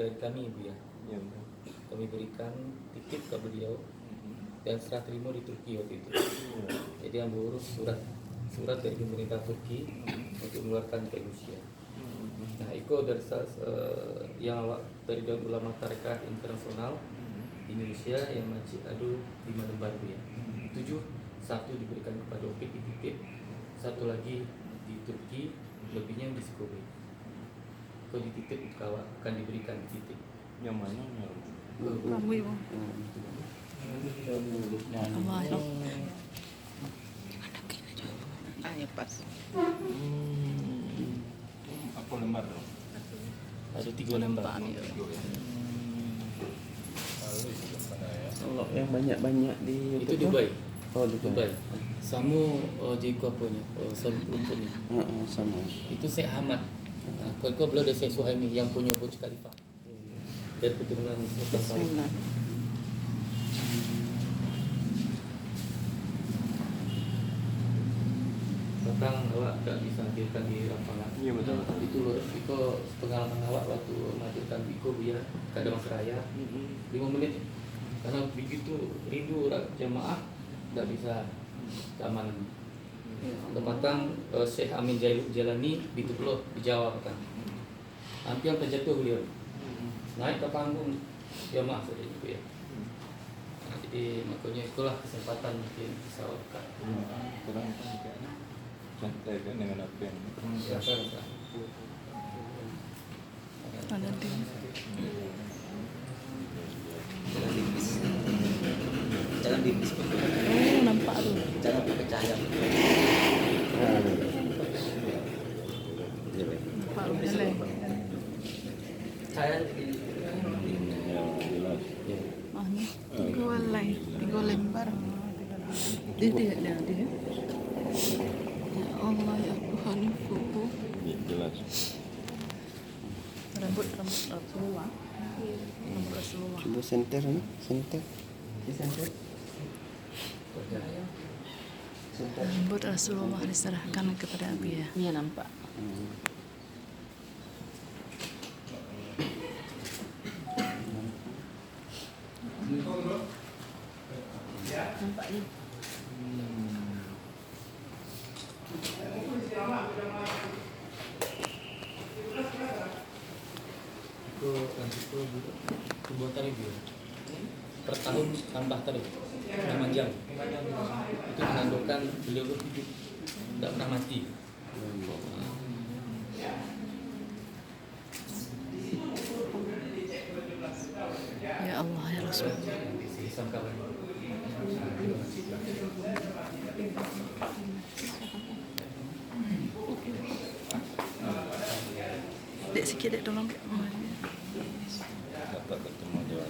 dari kami Ibu ya. Kami berikan titip ke beliau dan serah terima di Turki waktu itu. Jadi yang mengurus surat dari pemerintah Turki untuk mengeluarkan ke Indonesia. Nah, itu dari yang dari Daun Ulama Tarekat Internasional di Indonesia yang Masjid Adu di Madembar ya. 7, 1 diberikan kepada Opik di titip, 1 lagi di Turki, lebihnya di Skobe. Kalau dititip akan diberikan di titip. Yang mana? Kamu ibu. Ayo pas. Apa lembar? Ada 3 lembar. Kalau yang banyak-banyak di itu Dubai. Oh, Dubai. Sama Jeko apanya? Sama rumputnya. Sama. Itu Syekh Ahmad. Kau belum ada Syekh Suhaimi yang punya Burj Khalifa. Dari keturunan Sultan Syarif. Tentang awak tak bisa hadirkan di lapangan. Iya betul. Itu pengalaman awak waktu menghadirkan Biko ya kada Mas Raya 5 menit. Karena begitu rindu jamaah tidak bisa keamanan. Tempatang Syekh Amin Jalani di Tuplo dijawab kan. Hampir terjatuh beliau. Naik ke panggung jamaah saja gitu ya. Nah, jadi makanya itulah kesempatan mungkin bisa awak. Kurang kayaknya. Santai kan dengan apa yang Ada tim. Jangan di Oh, nampak tuh. jangan pakai cahaya. Nampak boleh. Cahaya Ah ni. 3 lembar. Dia. Ya Allah ya Tuhanku. jelas. Rambut Rasulullah. Rambut Rasulullah. Coba center ni, center. Rambut Rasulullah diserahkan kepada Abi ya. Iya nampak. Nampak ni. Itu buat tarif ya. Per tahun tambah tarif 5 jam. Itu menandakan beliau hidup tidak pernah mati. Ya Allah ya Rasul. Sangkalan. Dek sikit dek tolong dek. dapat ketemu Jawa.